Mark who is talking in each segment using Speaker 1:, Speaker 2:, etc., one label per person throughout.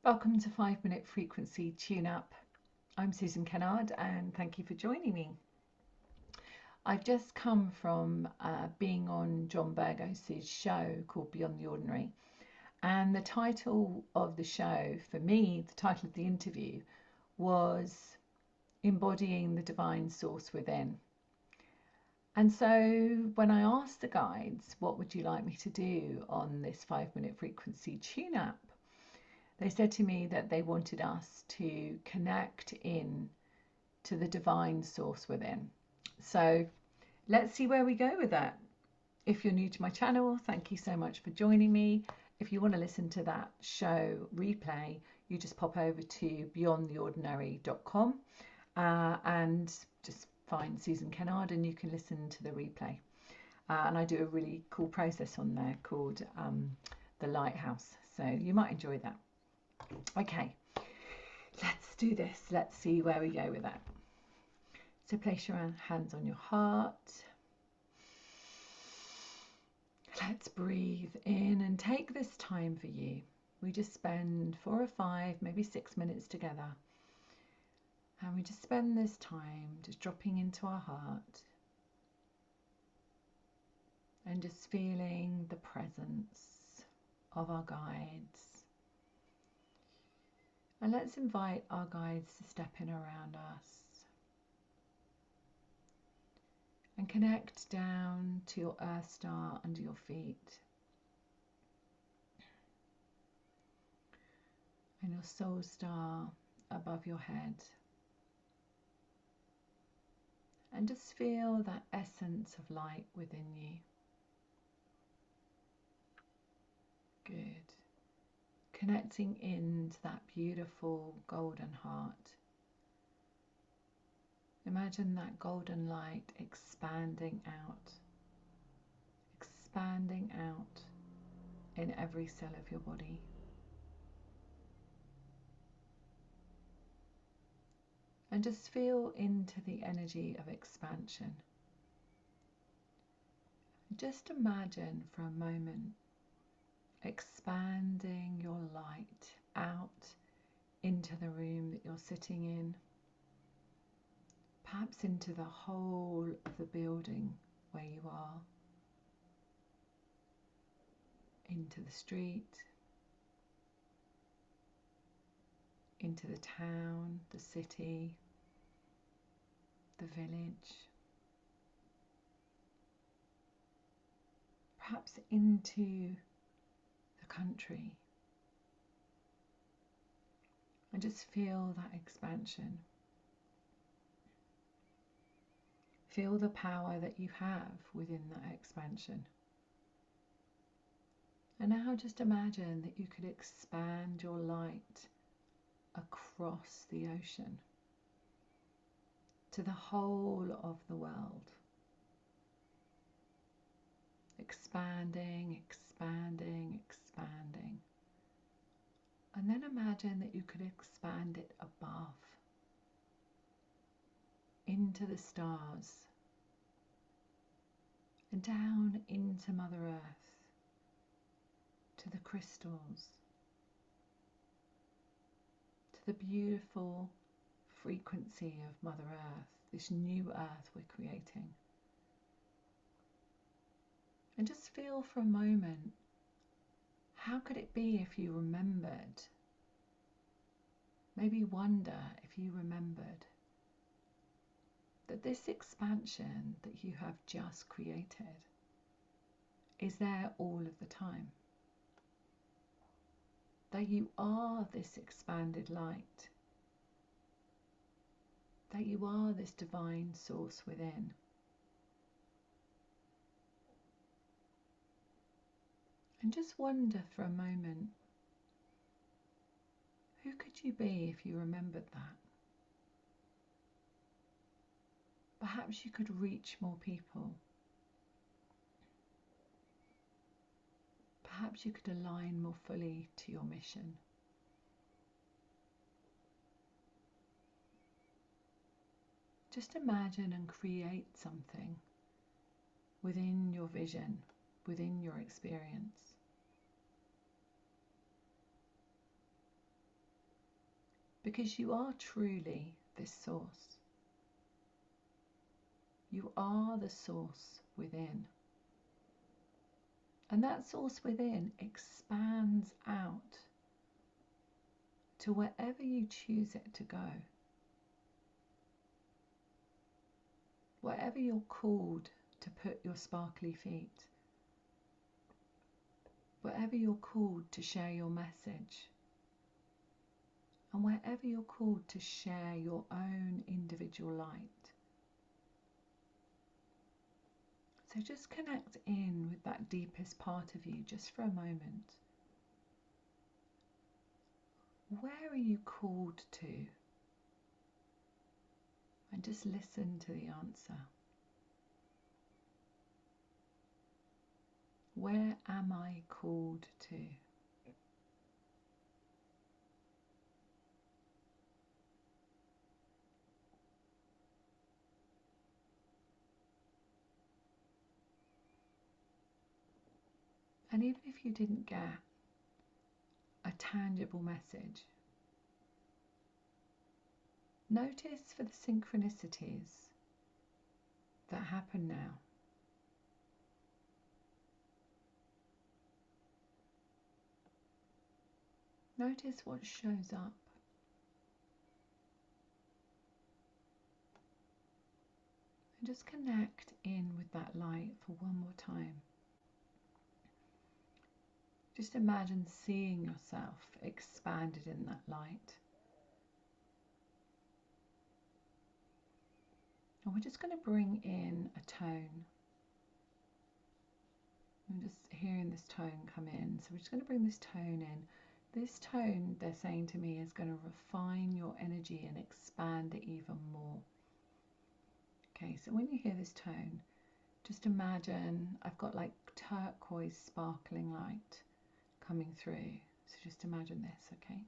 Speaker 1: Welcome to 5 Minute Frequency Tune Up. I'm Susan Kennard and thank you for joining me. I've just come from being on John Burgos's show called Beyond the Ordinary, and the title of the show, for me, the title of the interview was Embodying the Divine Source Within. And so when I asked the guides, what would you like me to do on this 5 Minute Frequency Tune Up? They said to me that they wanted us to connect in to the divine source within. So let's see where we go with that. If you're new to my channel, thank you so much for joining me. If you want to listen to that show replay, you just pop over to beyondtheordinary.com and just find Susan Kennard and you can listen to the replay. And I do a really cool process on there called the Lighthouse. So you might enjoy that. Okay, let's do this. Let's see where we go with that. So place your hands on your heart. Let's breathe in and take this time for you. We just spend 4 or 5, maybe 6 minutes together. And we just spend this time just dropping into our heart and just feeling the presence of our guides. And let's invite our guides to step in around us and connect down to your earth star under your feet and your soul star above your head. And just feel that essence of light within you. Good. Connecting into that beautiful golden heart. Imagine that golden light expanding out in every cell of your body. And just feel into the energy of expansion. Just imagine for a moment expanding your light out into the room that you're sitting in, perhaps into the whole of the building where you are, into the street, into the town, the city, the village, perhaps into country, and just feel that expansion. Feel the power that you have within that expansion. And now just imagine that you could expand your light across the ocean to the whole of the world. Expanding, expanding, expanding. And then imagine that you could expand it above, into the stars, and down into Mother Earth, to the crystals, to the beautiful frequency of Mother Earth, this new Earth we're creating. And just feel for a moment, how could it be if you remembered? Maybe wonder if you remembered that this expansion that you have just created is there all of the time. That you are this expanded light. That you are this divine source within. And just wonder for a moment, who could you be if you remembered that? Perhaps you could reach more people. Perhaps you could align more fully to your mission. Just imagine and create something within your vision, within your experience. because you are truly this source. You are the source within. And that source within expands out to wherever you choose it to go. Wherever you're called to put your sparkly feet. Wherever you're called to share your message. And wherever you're called to share your own individual light. So just connect in with that deepest part of you just for a moment. Where are you called to? And just listen to the answer. Where am I called to? And even if you didn't get a tangible message, notice for the synchronicities that happen now. Notice what shows up. And just connect in with that light for one more time. Just imagine seeing yourself expanded in that light. And we're just going to bring in a tone. I'm just hearing this tone come in. So we're just going to bring this tone in. This tone, they're saying to me, is going to refine your energy and expand it even more. Okay, so when you hear this tone, just imagine I've got like turquoise sparkling light coming through. So just imagine this, okay?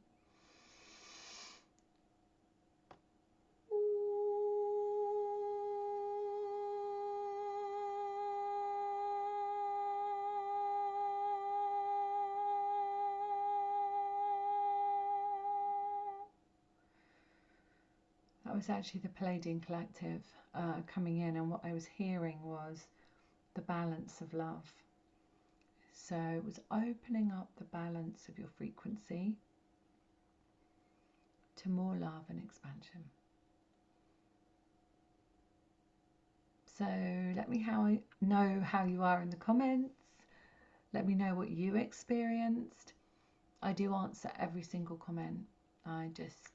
Speaker 1: That was actually the Pleiadiens collective coming in, and what I was hearing was the balance of love. So it was opening up the balance of your frequency to more love and expansion. So let me know how you are in the comments. Let me know what you experienced. I do answer every single comment. I just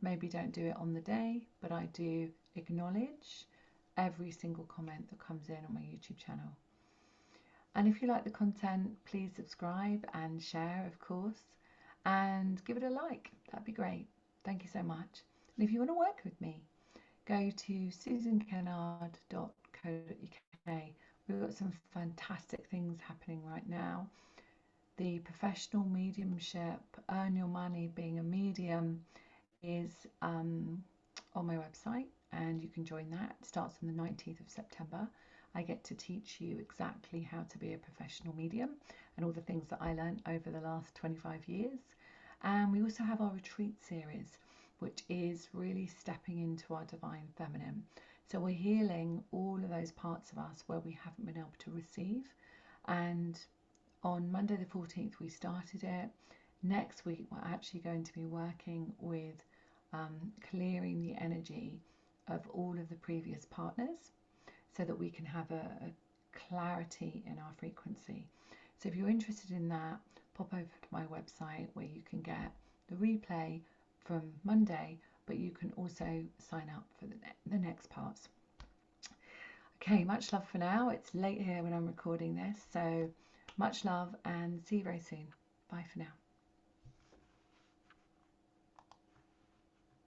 Speaker 1: maybe don't do it on the day, but I do acknowledge every single comment that comes in on my YouTube channel. And if you like the content, please subscribe and share, of course, and give it a like. That'd be great. Thank you so much. And if you want to work with me, go to susankennard.co.uk. We've got some fantastic things happening right now. The professional mediumship, earn your money being a medium, is on my website, and you can join that. It starts on the 19th of September. I get to teach you exactly how to be a professional medium and all the things that I learned over the last 25 years. And we also have our retreat series, which is really stepping into our divine feminine. So we're healing all of those parts of us where we haven't been able to receive. And on Monday the 14th we started it. Next week we're actually going to be working with clearing the energy of all of the previous partners so that we can have a clarity in our frequency. So if you're interested in that, pop over to my website where you can get the replay from Monday, but you can also sign up for the next parts. Okay, much love for now. It's late here when I'm recording this, so much love and see you very soon. Bye for now.